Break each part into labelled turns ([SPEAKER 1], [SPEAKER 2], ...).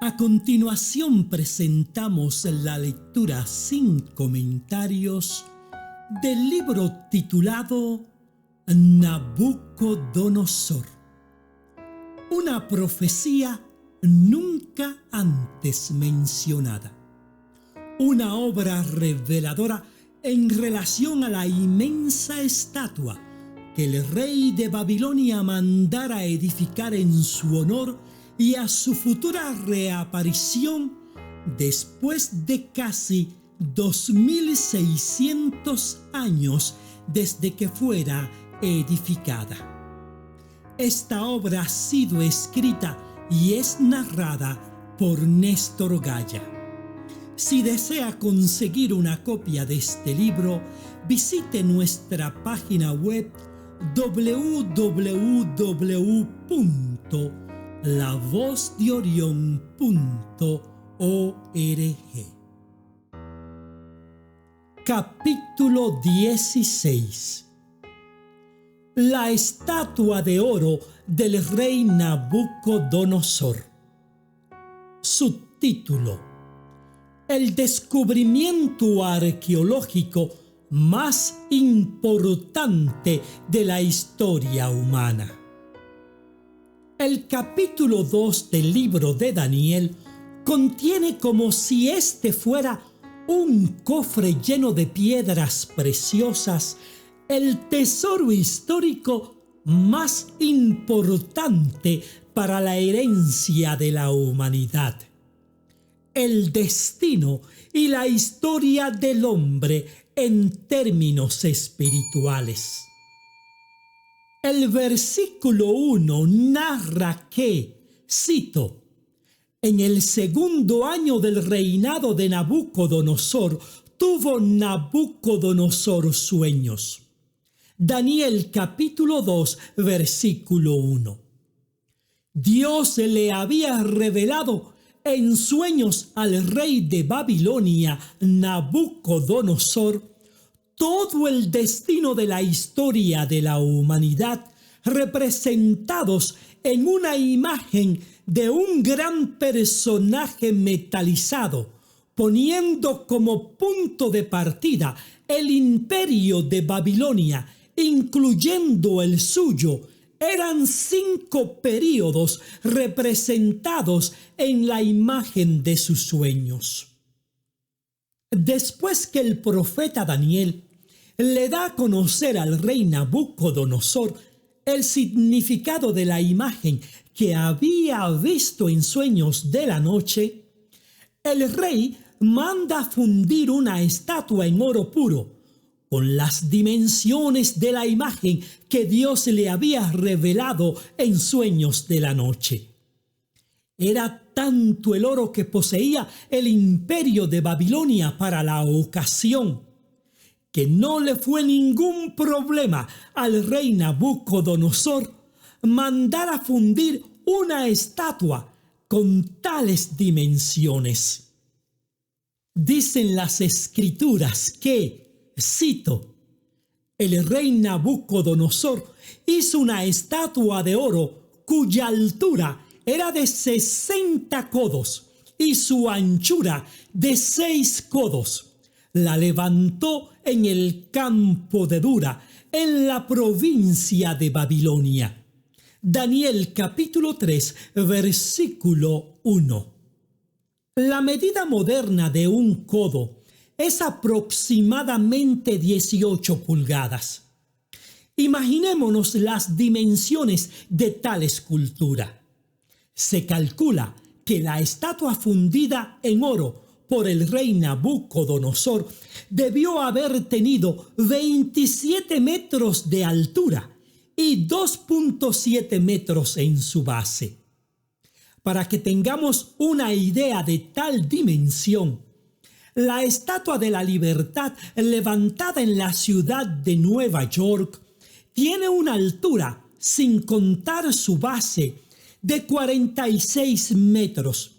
[SPEAKER 1] A continuación presentamos la lectura sin comentarios del libro titulado Nabucodonosor, una profecía nunca antes mencionada, una obra reveladora en relación a la inmensa estatua que el rey de Babilonia mandara edificar en su honor y a su futura reaparición después de casi 2600 años desde que fuera edificada. Esta obra ha sido escrita y es narrada por Néstor Gaya. Si desea conseguir una copia de este libro, visite nuestra página web www.lavozdeorion.org. Capítulo 16. La estatua de oro del rey Nabucodonosor. Subtítulo: el descubrimiento arqueológico más importante de la historia humana. El capítulo 2 del libro de Daniel contiene, como si este fuera un cofre lleno de piedras preciosas, el tesoro histórico más importante para la herencia de la humanidad. El destino y la historia del hombre en términos espirituales. El versículo 1 narra que, cito, en el segundo año del reinado de Nabucodonosor, tuvo Nabucodonosor sueños. Daniel capítulo 2, versículo 1. Dios le había revelado en sueños al rey de Babilonia, Nabucodonosor, todo el destino de la historia de la humanidad, representados en una imagen de un gran personaje metalizado, poniendo como punto de partida el imperio de Babilonia, incluyendo el suyo. Eran 5 períodos representados en la imagen de sus sueños. Después que el profeta Daniel le da a conocer al rey Nabucodonosor el significado de la imagen que había visto en sueños de la noche, el rey manda fundir una estatua en oro puro con las dimensiones de la imagen que Dios le había revelado en sueños de la noche. Era tanto el oro que poseía el imperio de Babilonia para la ocasión, que no le fue ningún problema al rey Nabucodonosor mandar a fundir una estatua con tales dimensiones. Dicen las escrituras que, cito, el rey Nabucodonosor hizo una estatua de oro cuya altura era de 60 codos y su anchura de 6 codos. La levantó en el campo de Dura, en la provincia de Babilonia. Daniel capítulo 3, versículo 1. La medida moderna de un codo es aproximadamente 18 pulgadas. Imaginémonos las dimensiones de tal escultura. Se calcula que la estatua fundida en oro por el rey Nabucodonosor debió haber tenido 27 metros de altura y 2.7 metros en su base. Para que tengamos una idea de tal dimensión, la Estatua de la Libertad, levantada en la ciudad de Nueva York, tiene una altura, sin contar su base, de 46 metros.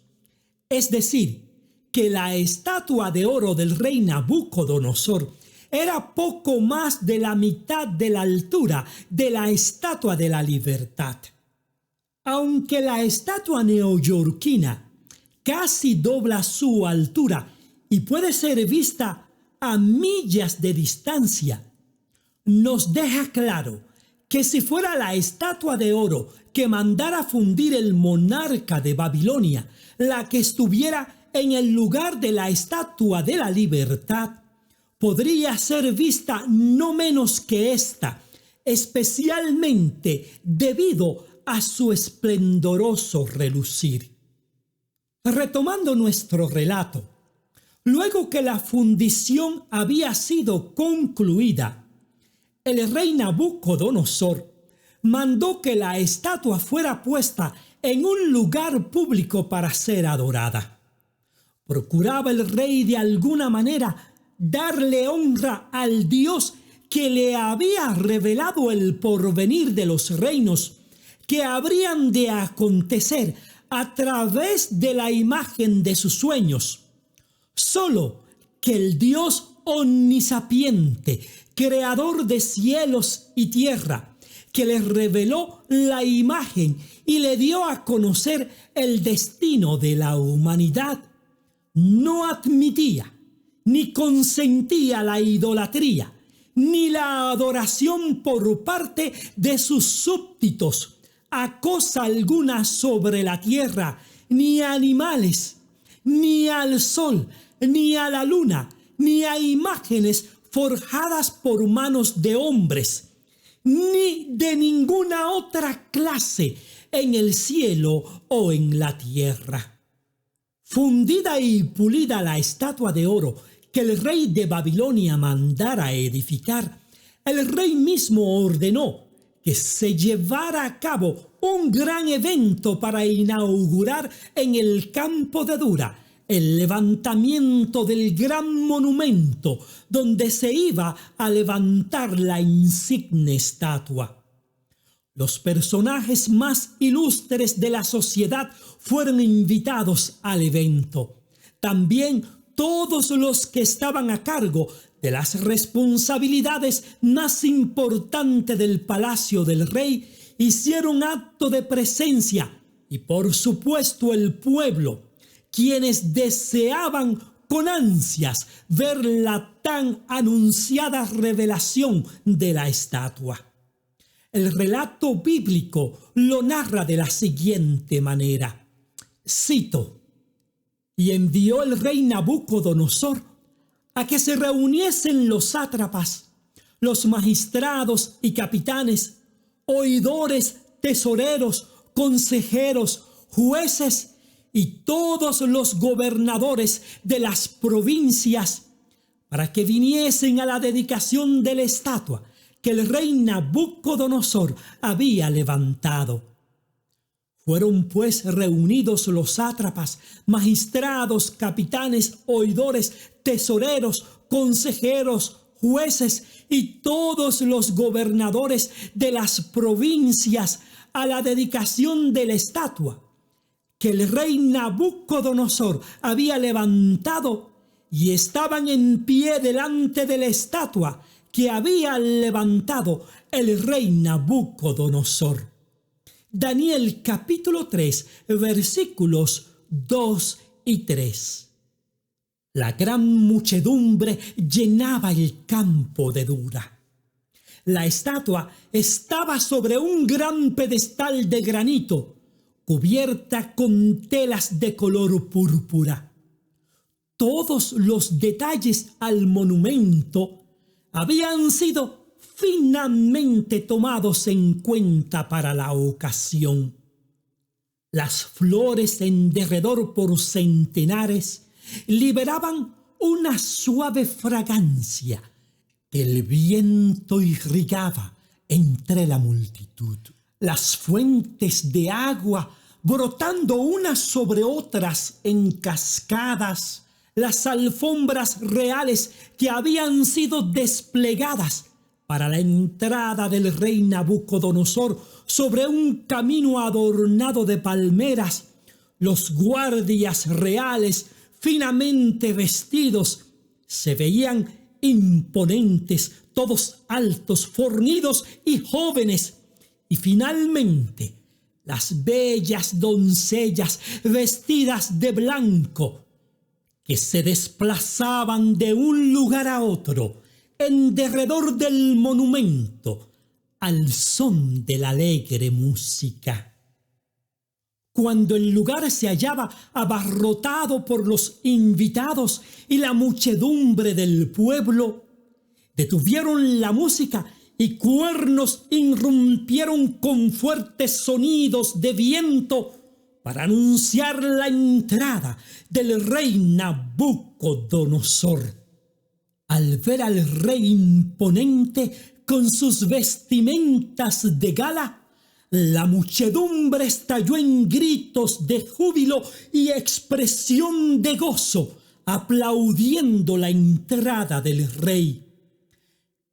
[SPEAKER 1] Es decir, que la estatua de oro del rey Nabucodonosor era poco más de la mitad de la altura de la Estatua de la Libertad. Aunque la estatua neoyorquina casi dobla su altura y puede ser vista a millas de distancia, nos deja claro que si fuera la estatua de oro que mandara fundir el monarca de Babilonia, la que estuviera en el lugar de la estatua de la libertad, podría ser vista no menos que esta, especialmente debido a su esplendoroso relucir. Retomando nuestro relato, luego que la fundición había sido concluida, el rey Nabucodonosor mandó que la estatua fuera puesta en un lugar público para ser adorada. Procuraba el rey de alguna manera darle honra al Dios que le había revelado el porvenir de los reinos que habrían de acontecer a través de la imagen de sus sueños. Solo que el Dios omnisapiente, creador de cielos y tierra, que le reveló la imagen y le dio a conocer el destino de la humanidad, no admitía ni consentía la idolatría, ni la adoración por parte de sus súbditos a cosa alguna sobre la tierra, ni a animales, ni al sol, ni a la luna, ni a imágenes forjadas por manos de hombres, ni de ninguna otra clase en el cielo o en la tierra. Fundida y pulida la estatua de oro que el rey de Babilonia mandara edificar, el rey mismo ordenó que se llevara a cabo un gran evento para inaugurar en el campo de Dura el levantamiento del gran monumento donde se iba a levantar la insigne estatua. Los personajes más ilustres de la sociedad fueron invitados al evento. También todos los que estaban a cargo de las responsabilidades más importantes del palacio del rey hicieron acto de presencia, y por supuesto el pueblo, quienes deseaban con ansias ver la tan anunciada revelación de la estatua. El relato bíblico lo narra de la siguiente manera. Cito: «Y envió el rey Nabucodonosor a que se reuniesen los sátrapas, los magistrados y capitanes, oidores, tesoreros, consejeros, jueces y todos los gobernadores de las provincias, para que viniesen a la dedicación de la estatua que el rey Nabucodonosor había levantado. Fueron pues reunidos los sátrapas, magistrados, capitanes, oidores, tesoreros, consejeros, jueces y todos los gobernadores de las provincias a la dedicación de la estatua que el rey Nabucodonosor había levantado, y estaban en pie delante de la estatua que había levantado el rey Nabucodonosor». Daniel capítulo 3, versículos 2 y 3. La gran muchedumbre llenaba el campo de Dura. La estatua estaba sobre un gran pedestal de granito, cubierta con telas de color púrpura. Todos los detalles al monumento habían sido finamente tomados en cuenta para la ocasión. Las flores en derredor por centenares liberaban una suave fragancia que el viento irrigaba entre la multitud. Las fuentes de agua brotando unas sobre otras en cascadas, las alfombras reales que habían sido desplegadas para la entrada del rey Nabucodonosor sobre un camino adornado de palmeras, los guardias reales finamente vestidos se veían imponentes, todos altos, fornidos y jóvenes, y finalmente las bellas doncellas vestidas de blanco, que se desplazaban de un lugar a otro en derredor del monumento al son de la alegre música. Cuando el lugar se hallaba abarrotado por los invitados y la muchedumbre del pueblo, detuvieron la música y cuernos irrumpieron con fuertes sonidos de viento para anunciar la entrada del rey Nabucodonosor. Al ver al rey imponente con sus vestimentas de gala, la muchedumbre estalló en gritos de júbilo y expresión de gozo, aplaudiendo la entrada del rey.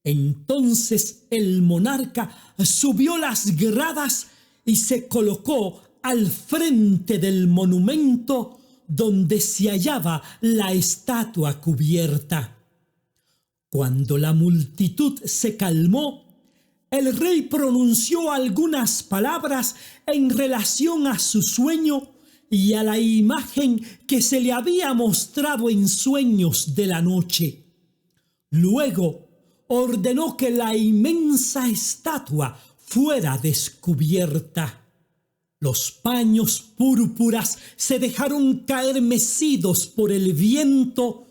[SPEAKER 1] Entonces el monarca subió las gradas y se colocó al frente del monumento donde se hallaba la estatua cubierta. Cuando la multitud se calmó, el rey pronunció algunas palabras en relación a su sueño y a la imagen que se le había mostrado en sueños de la noche. Luego ordenó que la inmensa estatua fuera descubierta. Los paños púrpuras se dejaron caer mecidos por el viento,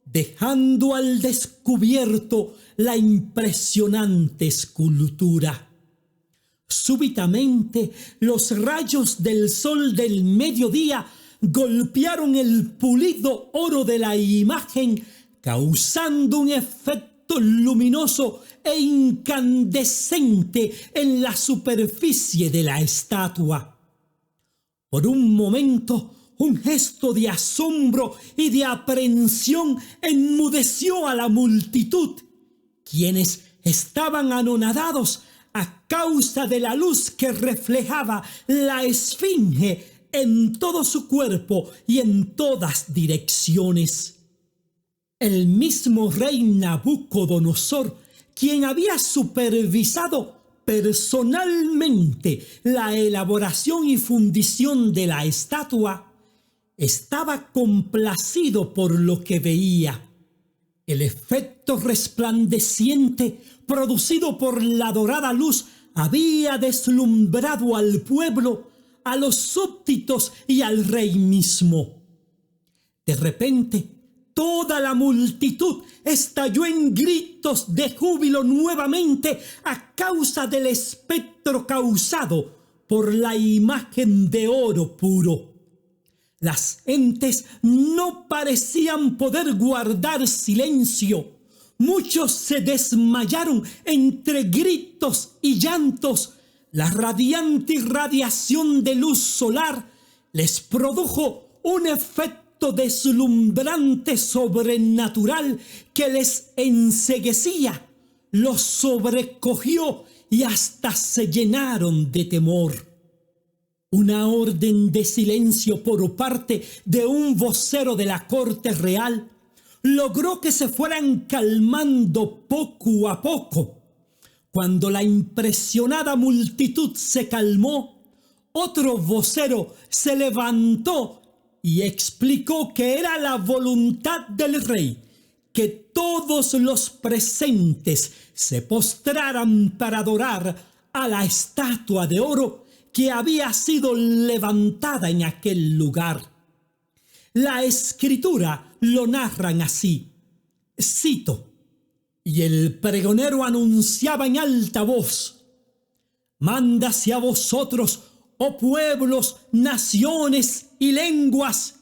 [SPEAKER 1] dejando al descubierto la impresionante escultura. Súbitamente, los rayos del sol del mediodía golpearon el pulido oro de la imagen, causando un efecto luminoso e incandescente en la superficie de la estatua. Por un momento, un gesto de asombro y de aprehensión enmudeció a la multitud, quienes estaban anonadados a causa de la luz que reflejaba la esfinge en todo su cuerpo y en todas direcciones. El mismo rey Nabucodonosor, quien había supervisado personalmente la elaboración y fundición de la estatua, estaba complacido por lo que veía. El efecto resplandeciente producido por la dorada luz había deslumbrado al pueblo, a los súbditos y al rey mismo. De repente, toda la multitud estalló en gritos de júbilo nuevamente a causa del espectro causado por la imagen de oro puro. Las gentes no parecían poder guardar silencio. Muchos se desmayaron entre gritos y llantos. La radiante irradiación de luz solar les produjo un efecto deslumbrante sobrenatural que les enceguecía, los sobrecogió y hasta se llenaron de temor. Una orden de silencio por parte de un vocero de la corte real logró que se fueran calmando poco a poco. Cuando la impresionada multitud se calmó, otro vocero se levantó y explicó que era la voluntad del rey que todos los presentes se postraran para adorar a la estatua de oro que había sido levantada en aquel lugar. La escritura lo narran así. Cito: y el pregonero anunciaba en alta voz: mándase a vosotros, oh pueblos, naciones y lenguas,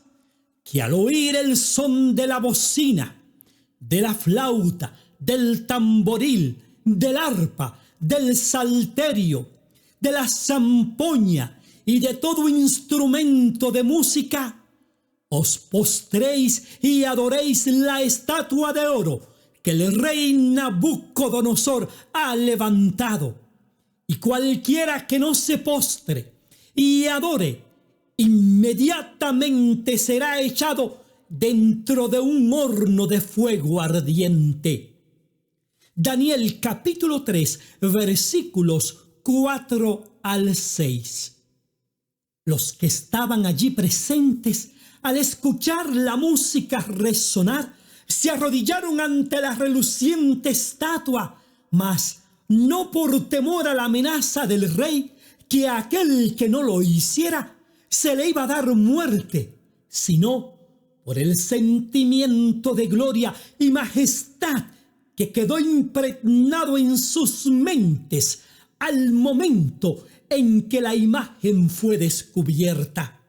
[SPEAKER 1] que al oír el son de la bocina, de la flauta, del tamboril, del arpa, del salterio, de la zampoña y de todo instrumento de música, os postréis y adoréis la estatua de oro que el rey Nabucodonosor ha levantado. Y cualquiera que no se postre y adore, inmediatamente será echado dentro de un horno de fuego ardiente. Daniel capítulo 3, versículos 4 al 6. Los que estaban allí presentes, al escuchar la música resonar, se arrodillaron ante la reluciente estatua, mas no por temor a la amenaza del rey, que a aquel que no lo hiciera se le iba a dar muerte, sino por el sentimiento de gloria y majestad que quedó impregnado en sus mentes al momento en que la imagen fue descubierta.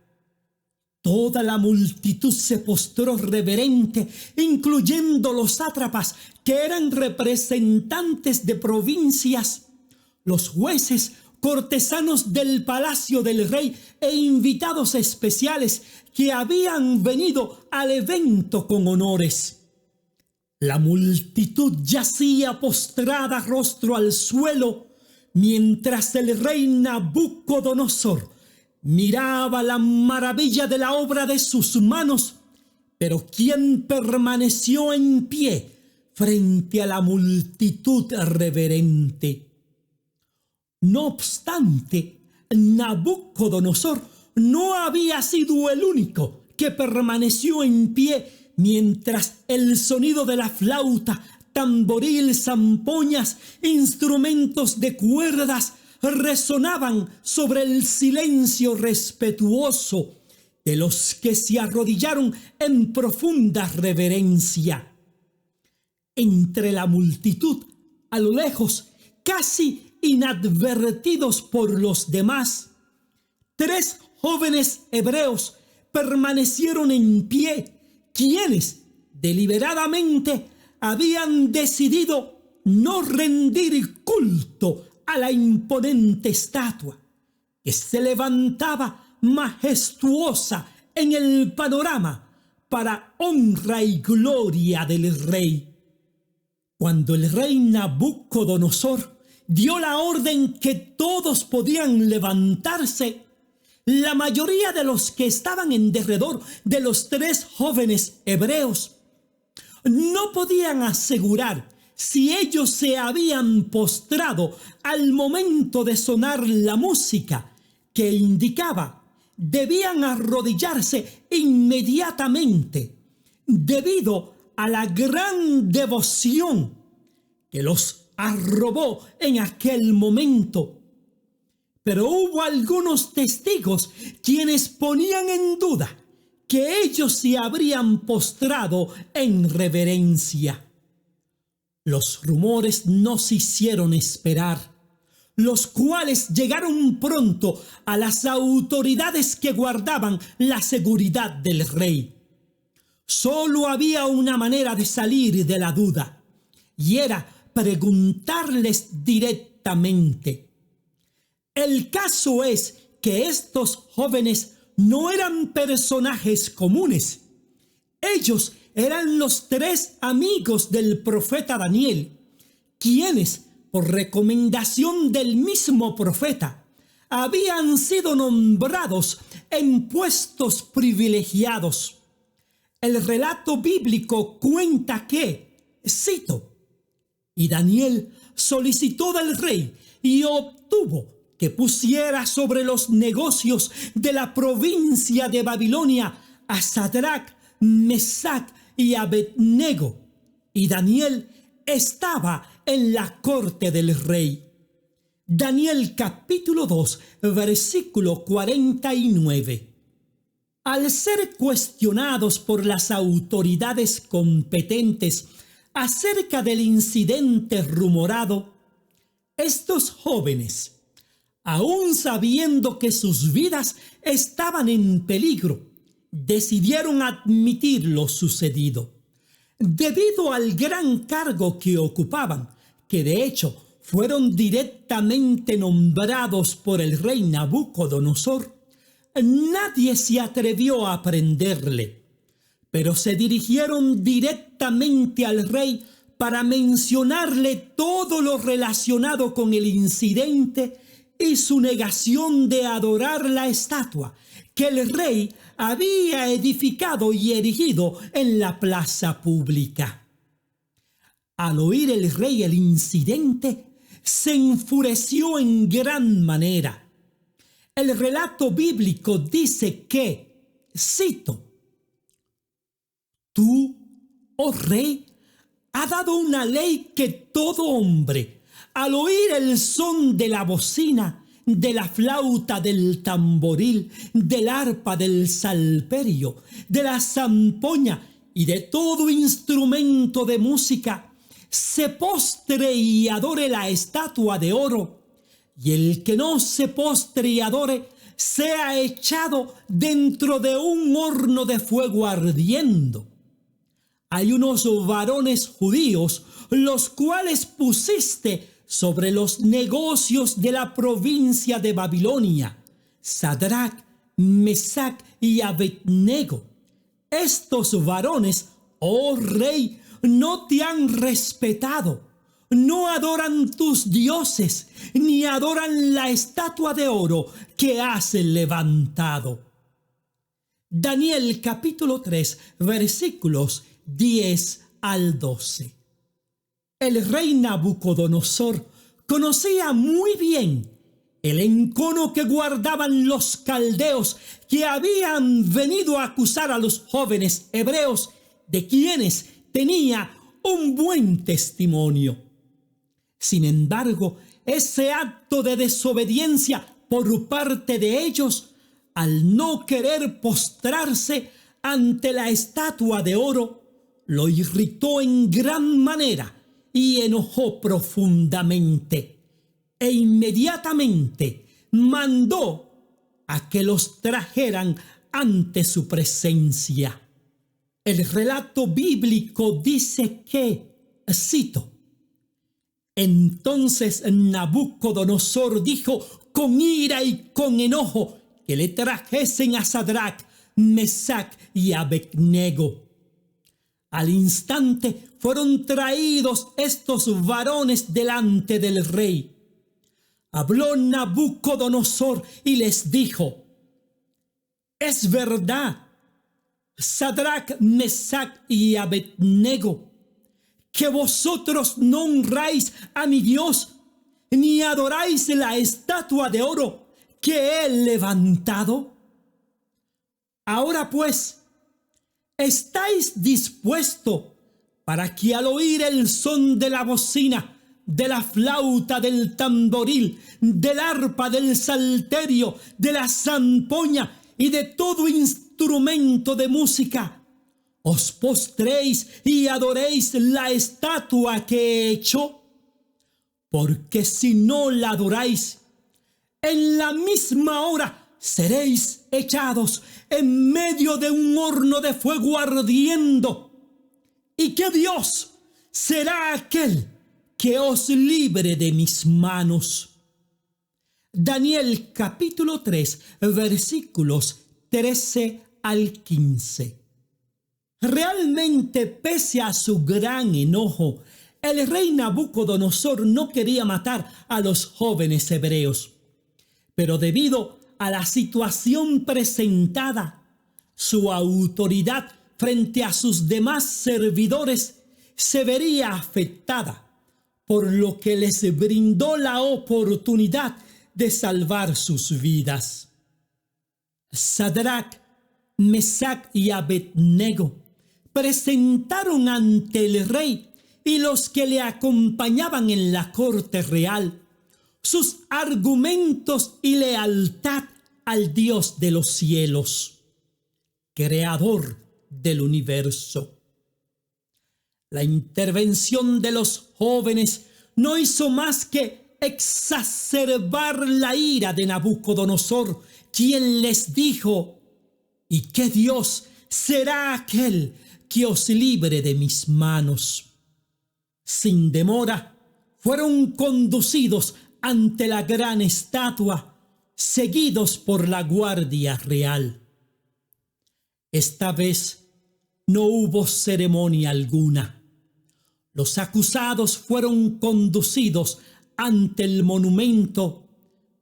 [SPEAKER 1] Toda la multitud se postró reverente, incluyendo los sátrapas, que eran representantes de provincias, los jueces, cortesanos del palacio del rey e invitados especiales que habían venido al evento con honores. La multitud yacía postrada rostro al suelo, mientras el rey Nabucodonosor miraba la maravilla de la obra de sus manos, pero quien permaneció en pie frente a la multitud reverente. No obstante, Nabucodonosor no había sido el único que permaneció en pie mientras el sonido de la flauta, tamboril, zampoñas, instrumentos de cuerdas resonaban sobre el silencio respetuoso de los que se arrodillaron en profunda reverencia. Entre la multitud, a lo lejos, casi inadvertidos por los demás, 3 jóvenes hebreos permanecieron en pie, quienes deliberadamente habían decidido no rendir culto a la imponente estatua que se levantaba majestuosa en el panorama para honra y gloria del rey. Cuando el rey Nabucodonosor dio la orden que todos podían levantarse, la mayoría de los que estaban en derredor de los 3 jóvenes hebreos no podían asegurar si ellos se habían postrado al momento de sonar la música que indicaba debían arrodillarse inmediatamente debido a la gran devoción que los arrobó en aquel momento. Pero hubo algunos testigos quienes ponían en duda que ellos se habrían postrado en reverencia. Los rumores no se hicieron esperar, los cuales llegaron pronto a las autoridades que guardaban la seguridad del rey. Solo había una manera de salir de la duda, y era preguntarles directamente. El caso es que estos jóvenes no eran personajes comunes. Ellos eran los 3 amigos del profeta Daniel, quienes, por recomendación del mismo profeta, habían sido nombrados en puestos privilegiados. El relato bíblico cuenta que, cito, y Daniel solicitó del rey y obtuvo que pusiera sobre los negocios de la provincia de Babilonia a Sadrach, Mesac y Abednego, y Daniel estaba en la corte del rey. Daniel capítulo 2, versículo 49. Al ser cuestionados por las autoridades competentes acerca del incidente rumorado, estos jóvenes, aún sabiendo que sus vidas estaban en peligro, decidieron admitir lo sucedido. Debido al gran cargo que ocupaban, que de hecho fueron directamente nombrados por el rey Nabucodonosor, nadie se atrevió a prenderle, pero se dirigieron directamente al rey para mencionarle todo lo relacionado con el incidente y su negación de adorar la estatua que el rey había edificado y erigido en la plaza pública. Al oír el rey el incidente, se enfureció en gran manera. El relato bíblico dice que, cito, tú, oh rey, ha dado una ley que todo hombre, al oír el son de la bocina, de la flauta, del tamboril, del arpa, del salterio, de la zampoña y de todo instrumento de música, se postre y adore la estatua de oro, y el que no se postre y adore sea echado dentro de un horno de fuego ardiendo. Hay unos varones judíos, los cuales pusiste sobre los negocios de la provincia de Babilonia, Sadrach, Mesac y Abednego. Estos varones, oh rey, no te han respetado, no adoran tus dioses, ni adoran la estatua de oro que has levantado. Daniel capítulo 3, versículos 10 al 12. El rey Nabucodonosor conocía muy bien el encono que guardaban los caldeos que habían venido a acusar a los jóvenes hebreos, de quienes tenía un buen testimonio. Sin embargo, ese acto de desobediencia por parte de ellos, al no querer postrarse ante la estatua de oro, lo irritó en gran manera y enojó profundamente, e inmediatamente mandó a que los trajeran ante su presencia. El relato bíblico dice que, cito, entonces Nabucodonosor dijo con ira y con enojo que le trajesen a Sadrach, Mesac y Abednego. Al instante fueron traídos estos varones delante del rey. Habló Nabucodonosor y les dijo: es verdad, Sadrach, Mesac y Abednego, que vosotros no honráis a mi Dios, ni adoráis la estatua de oro que he levantado. Ahora pues, ¿estáis dispuestos para que al oír el son de la bocina, de la flauta, del tamboril, del arpa, del salterio, de la zampoña y de todo instrumento de música, os postréis y adoréis la estatua que he hecho? Porque si no la adoráis, en la misma hora seréis echados en medio de un horno de fuego ardiendo. ¿Y qué Dios será aquel que os libre de mis manos? Daniel capítulo 3, versículos 13 al 15. Realmente, pese a su gran enojo, el rey Nabucodonosor no quería matar a los jóvenes hebreos. Pero debido a la situación presentada, su autoridad frente a sus demás servidores se vería afectada, por lo que les brindó la oportunidad de salvar sus vidas. Sadrach, Mesac y Abednego presentaron ante el rey y los que le acompañaban en la corte real sus argumentos y lealtad al Dios de los cielos, creador del universo. La intervención de los jóvenes no hizo más que exacerbar la ira de Nabucodonosor, quien les dijo: ¿y qué Dios será aquel que os libre de mis manos? Sin demora, fueron conducidos ante la gran estatua, seguidos por la guardia real. Esta vez no hubo ceremonia alguna. Los acusados fueron conducidos ante el monumento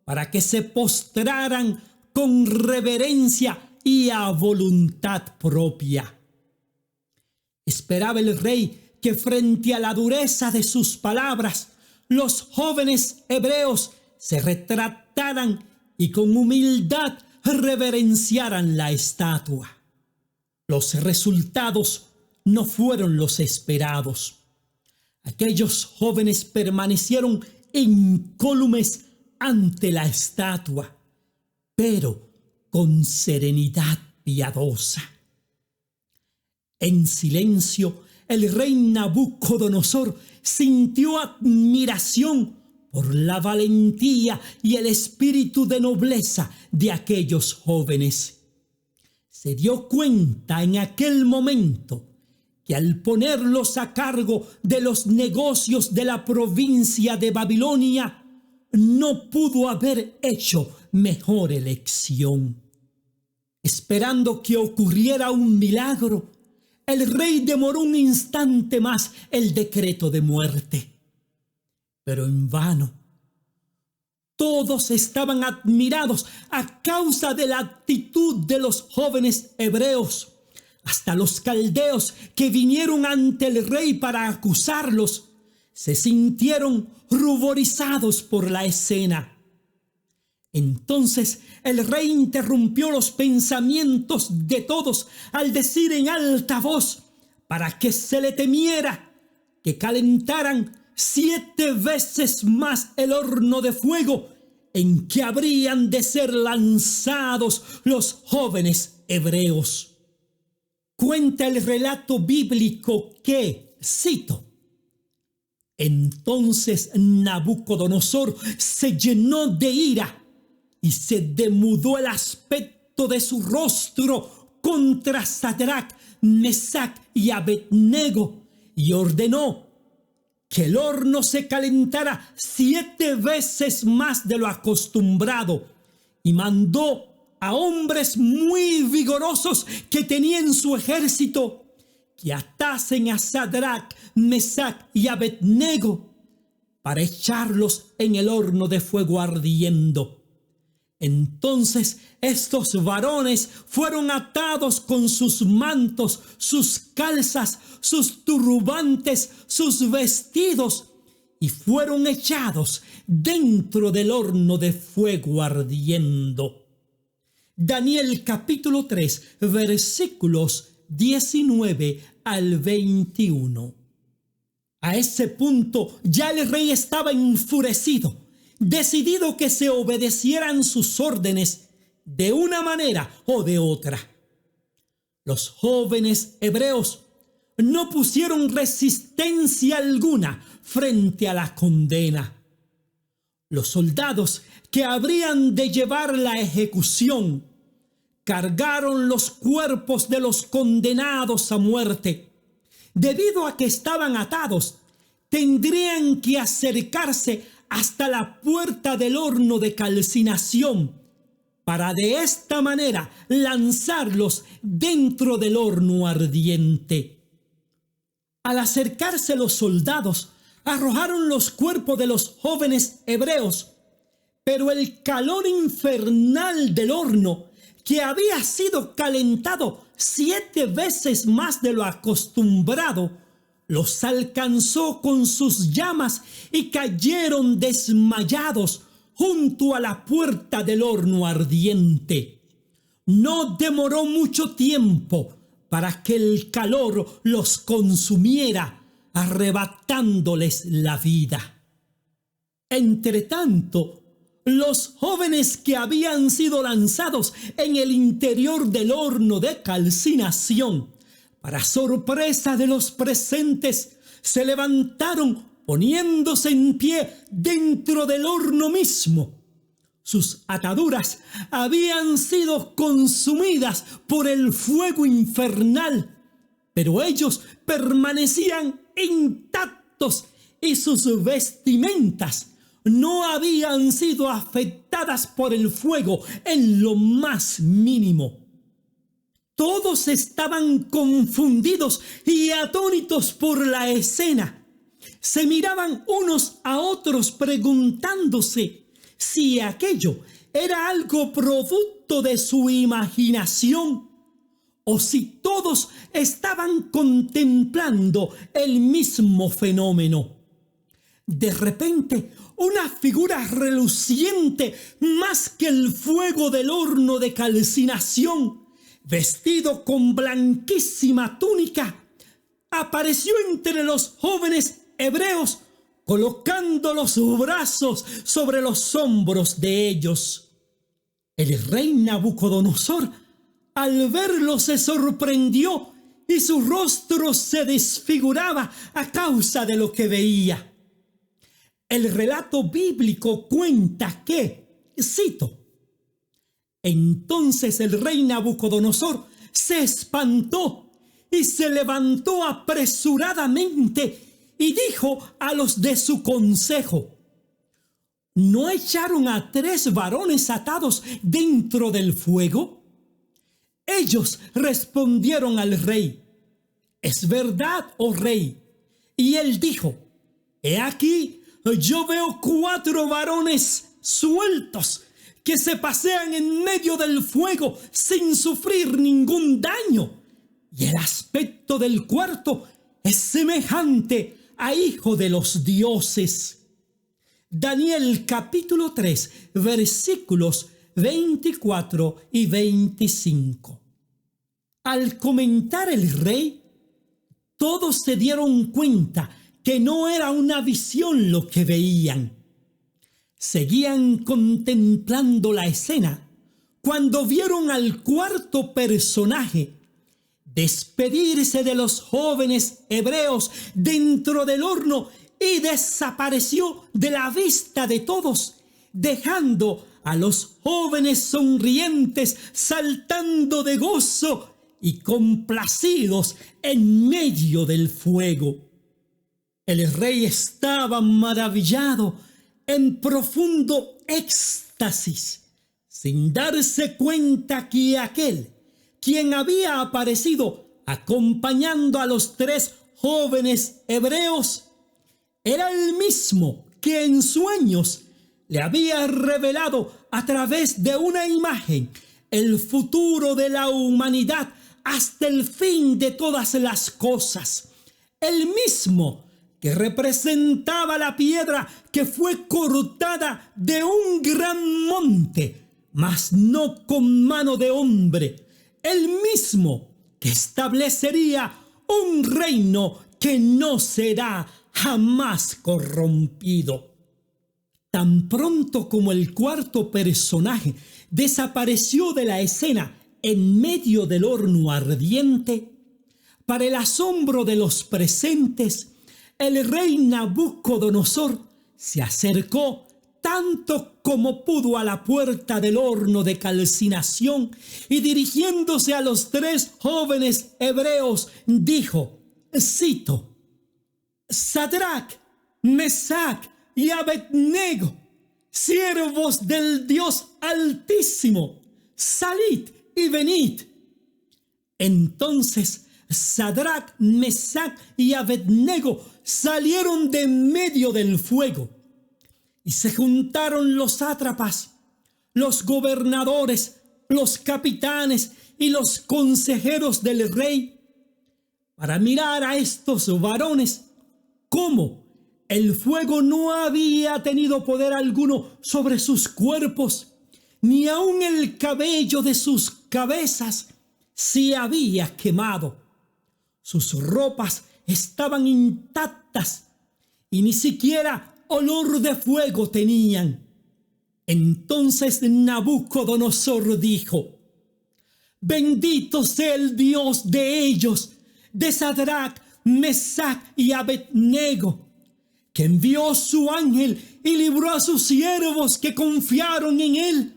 [SPEAKER 1] para que se postraran con reverencia y a voluntad propia. Esperaba el rey que frente a la dureza de sus palabras, los jóvenes hebreos se retractaran y con humildad reverenciaran la estatua. Los resultados no fueron los esperados. Aquellos jóvenes permanecieron incólumes ante la estatua, pero con serenidad piadosa. En silencio, el rey Nabucodonosor sintió admiración por la valentía y el espíritu de nobleza de aquellos jóvenes. Se dio cuenta en aquel momento que al ponerlos a cargo de los negocios de la provincia de Babilonia, no pudo haber hecho mejor elección. Esperando que ocurriera un milagro, el rey demoró un instante más el decreto de muerte. Pero en vano. Todos estaban admirados a causa de la actitud de los jóvenes hebreos. Hasta los caldeos que vinieron ante el rey para acusarlos se sintieron ruborizados por la escena. Entonces el rey interrumpió los pensamientos de todos al decir en alta voz, para que se le temiera, que calentaran 7 veces más el horno de fuego en que habrían de ser lanzados los jóvenes hebreos. Cuenta el relato bíblico que, cito, entonces Nabucodonosor se llenó de ira y se demudó el aspecto de su rostro contra Sadrach, Mesach y Abednego y ordenó que el horno se calentara 7 veces más de lo acostumbrado y mandó a hombres muy vigorosos que tenía en su ejército que atasen a Sadrach, Mesach y Abednego para echarlos en el horno de fuego ardiendo. Entonces estos varones fueron atados con sus mantos, sus calzas, sus turbantes, sus vestidos y fueron echados dentro del horno de fuego ardiendo. Daniel capítulo 3 versículos 19 al 21. A ese punto ya el rey estaba enfurecido, decidido que se obedecieran sus órdenes de una manera o de otra. Los jóvenes hebreos no pusieron resistencia alguna frente a la condena. Los soldados que habrían de llevar la ejecución cargaron los cuerpos de los condenados a muerte. Debido a que estaban atados, tendrían que acercarse hasta la puerta del horno de calcinación para de esta manera lanzarlos dentro del horno ardiente. Al acercarse los soldados, arrojaron los cuerpos de los jóvenes hebreos, pero el calor infernal del horno, que había sido calentado 7 veces más de lo acostumbrado, los alcanzó con sus llamas y cayeron desmayados junto a la puerta del horno ardiente. No demoró mucho tiempo para que el calor los consumiera, arrebatándoles la vida. Entretanto, los jóvenes que habían sido lanzados en el interior del horno de calcinación, para sorpresa de los presentes, se levantaron poniéndose en pie dentro del horno mismo. Sus ataduras habían sido consumidas por el fuego infernal, pero ellos permanecían intactos y sus vestimentas no habían sido afectadas por el fuego en lo más mínimo. Todos estaban confundidos y atónitos por la escena. Se miraban unos a otros preguntándose si aquello era algo producto de su imaginación o si todos estaban contemplando el mismo fenómeno. De repente, una figura reluciente más que el fuego del horno de calcinación, vestido con blanquísima túnica, apareció entre los jóvenes hebreos, colocando los brazos sobre los hombros de ellos. El rey Nabucodonosor, al verlo, se sorprendió y su rostro se desfiguraba a causa de lo que veía. El relato bíblico cuenta que, cito, entonces el rey Nabucodonosor se espantó y se levantó apresuradamente y dijo a los de su consejo: ¿no echaron a 3 varones atados dentro del fuego? Ellos respondieron al rey: es verdad, oh rey. Y él dijo: he aquí, yo veo 4 varones sueltos que se pasean en medio del fuego sin sufrir ningún daño, y el aspecto del cuarto es semejante a hijo de los dioses. Daniel capítulo 3, versículos 24 y 25. Al comentar el rey, todos se dieron cuenta que no era una visión lo que veían. Seguían contemplando la escena cuando vieron al cuarto personaje despedirse de los jóvenes hebreos dentro del horno y desapareció de la vista de todos, dejando a los jóvenes sonrientes, saltando de gozo y complacidos en medio del fuego. El rey estaba maravillado, en profundo éxtasis, sin darse cuenta que aquel quien había aparecido acompañando a los 3 jóvenes hebreos era el mismo que en sueños le había revelado a través de una imagen el futuro de la humanidad hasta el fin de todas las cosas. El mismo que representaba la piedra que fue cortada de un gran monte, mas no con mano de hombre. El mismo que establecería un reino que no será jamás corrompido. Tan pronto como el cuarto personaje desapareció de la escena en medio del horno ardiente, para el asombro de los presentes, el rey Nabucodonosor se acercó tanto como pudo a la puerta del horno de calcinación y, dirigiéndose a los 3 jóvenes hebreos, dijo, cito, Sadrac, Mesac y Abednego, siervos del Dios Altísimo, salid y venid. Entonces Sadrac, Mesac y Abednego salieron de en medio del fuego, y se juntaron los sátrapas, los gobernadores, los capitanes y los consejeros del rey para mirar a estos varones cómo el fuego no había tenido poder alguno sobre sus cuerpos, ni aun el cabello de sus cabezas se había quemado. Sus ropas estaban intactas y ni siquiera olor de fuego tenían. Entonces Nabucodonosor dijo, bendito sea el Dios de ellos, de Sadrac, Mesac y Abednego, que envió su ángel y libró a sus siervos que confiaron en él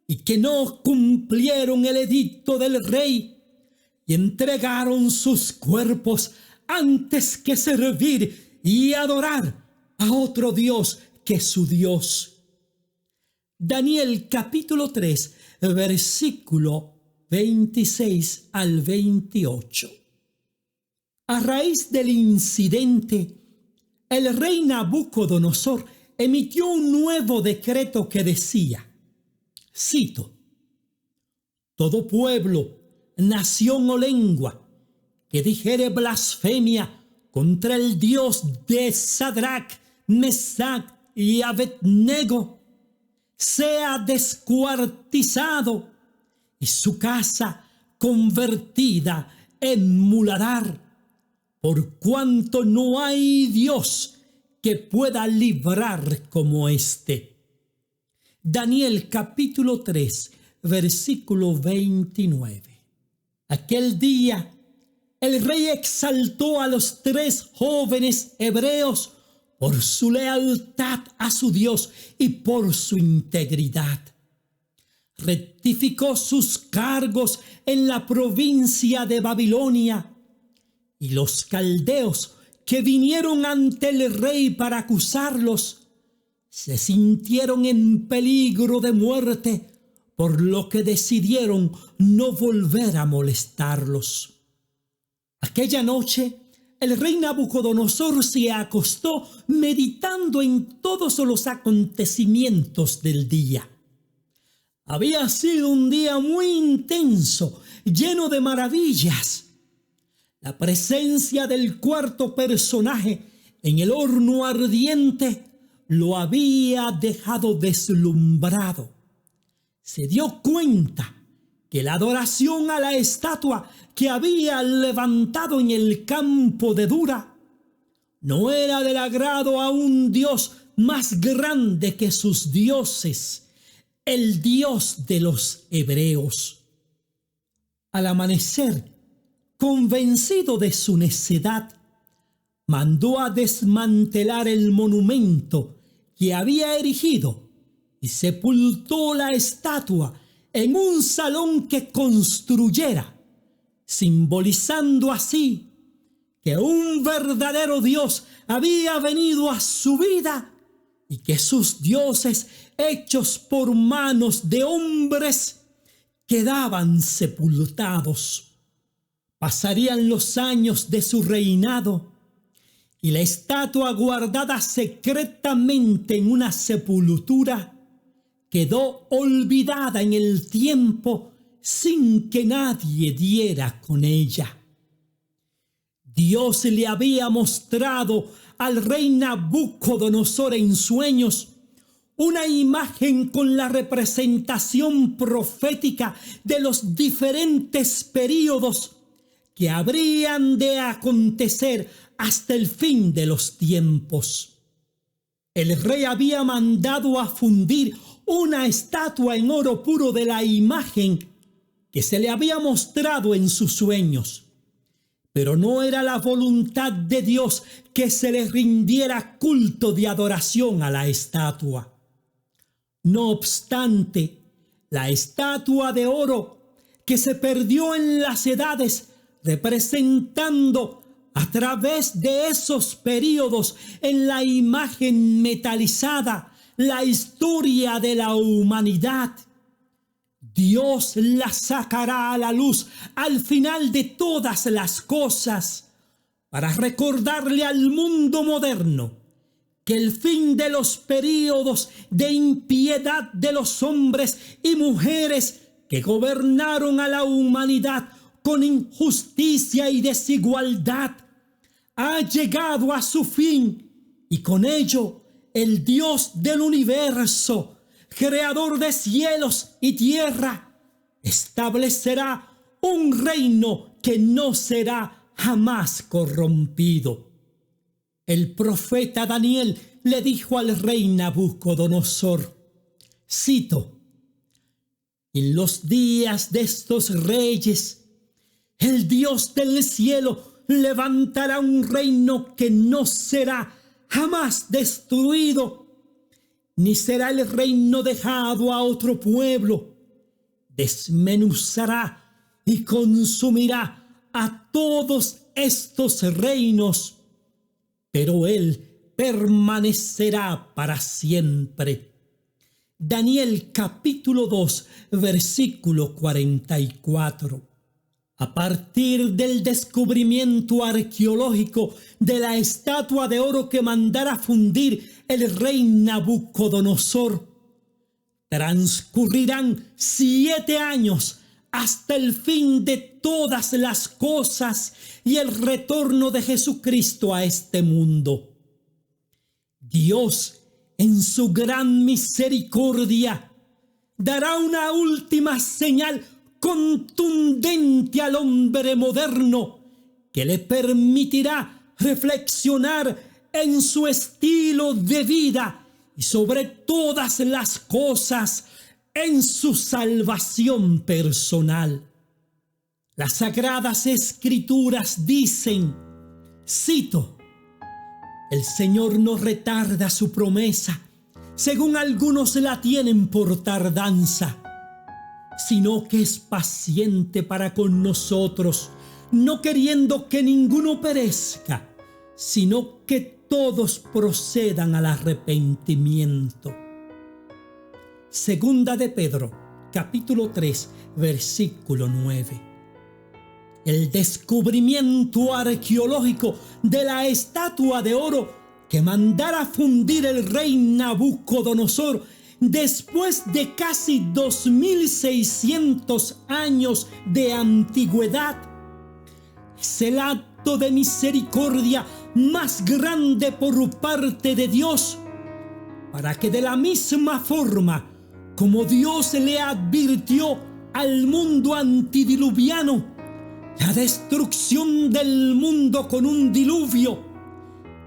[SPEAKER 1] y que no cumplieron el edicto del rey y entregaron sus cuerpos antes que servir y adorar a otro Dios que su Dios. Daniel capítulo 3, versículo 26 al 28. A raíz del incidente, el rey Nabucodonosor emitió un nuevo decreto que decía, cito, todo pueblo, nación o lengua que dijere blasfemia contra el Dios de Sadrac, Mesac y Abednego sea descuartizado y su casa convertida en muladar, por cuanto no hay Dios que pueda librar como éste. Daniel capítulo 3, versículo 29. Aquel día el rey exaltó a los 3 jóvenes hebreos por su lealtad a su Dios y por su integridad. Rectificó sus cargos en la provincia de Babilonia, y los caldeos que vinieron ante el rey para acusarlos se sintieron en peligro de muerte, por lo que decidieron no volver a molestarlos. Aquella noche, el rey Nabucodonosor se acostó meditando en todos los acontecimientos del día. Había sido un día muy intenso, lleno de maravillas. La presencia del cuarto personaje en el horno ardiente lo había dejado deslumbrado. Se dio cuenta que la adoración a la estatua que había levantado en el campo de Dura no era del agrado a un Dios más grande que sus dioses, el Dios de los hebreos. Al amanecer, convencido de su necedad, mandó a desmantelar el monumento que había erigido y sepultó la estatua en un salón que construyera, simbolizando así que un verdadero Dios había venido a su vida y que sus dioses, hechos por manos de hombres, quedaban sepultados. Pasarían los años de su reinado y la estatua, guardada secretamente en una sepultura, quedó olvidada en el tiempo sin que nadie diera con ella. Dios le había mostrado al rey Nabucodonosor en sueños una imagen con la representación profética de los diferentes períodos que habrían de acontecer hasta el fin de los tiempos. El rey había mandado a fundir una estatua en oro puro de la imagen que se le había mostrado en sus sueños, pero no era la voluntad de Dios que se le rindiera culto de adoración a la estatua. No obstante, la estatua de oro que se perdió en las edades, representando a través de esos períodos en la imagen metalizada la historia de la humanidad, Dios la sacará a la luz al final de todas las cosas para recordarle al mundo moderno que el fin de los períodos de impiedad de los hombres y mujeres que gobernaron a la humanidad con injusticia y desigualdad ha llegado a su fin, y con ello el Dios del universo, creador de cielos y tierra, establecerá un reino que no será jamás corrompido. El profeta Daniel le dijo al rey Nabucodonosor, cito: en los días de estos reyes, el Dios del cielo levantará un reino que no será jamás destruido, ni será el reino dejado a otro pueblo. Desmenuzará y consumirá a todos estos reinos, pero él permanecerá para siempre. Daniel capítulo 2, versículo 44. A partir del descubrimiento arqueológico de la estatua de oro que mandara fundir el rey Nabucodonosor, transcurrirán 7 años hasta el fin de todas las cosas y el retorno de Jesucristo a este mundo. Dios en su gran misericordia, dará una última señal contundente al hombre moderno que le permitirá reflexionar en su estilo de vida y sobre todas las cosas en su salvación personal. Las Sagradas Escrituras dicen, cito: el Señor no retarda su promesa, según algunos la tienen por tardanza, sino que es paciente para con nosotros, no queriendo que ninguno perezca, sino que todos procedan al arrepentimiento. Segunda de Pedro, capítulo 3, versículo 9. El descubrimiento arqueológico de la estatua de oro que mandara fundir el rey Nabucodonosor después de casi 2600 años de antigüedad es el acto de misericordia más grande por parte de Dios, para que de la misma forma como Dios le advirtió al mundo antediluviano la destrucción del mundo con un diluvio,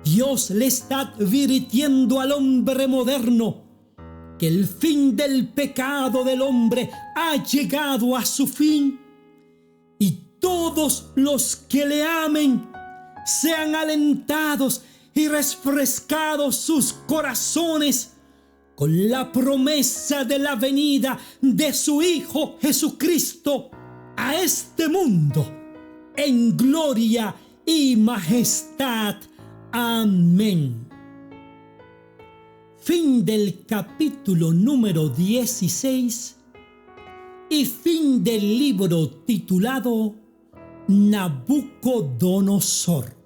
[SPEAKER 1] Dios le está advirtiendo al hombre moderno que el fin del pecado del hombre ha llegado a su fin, y todos los que le amen sean alentados y refrescados sus corazones con la promesa de la venida de su Hijo Jesucristo a este mundo en gloria y majestad. Amén. Fin del capítulo número 16 y fin del libro titulado Nabucodonosor.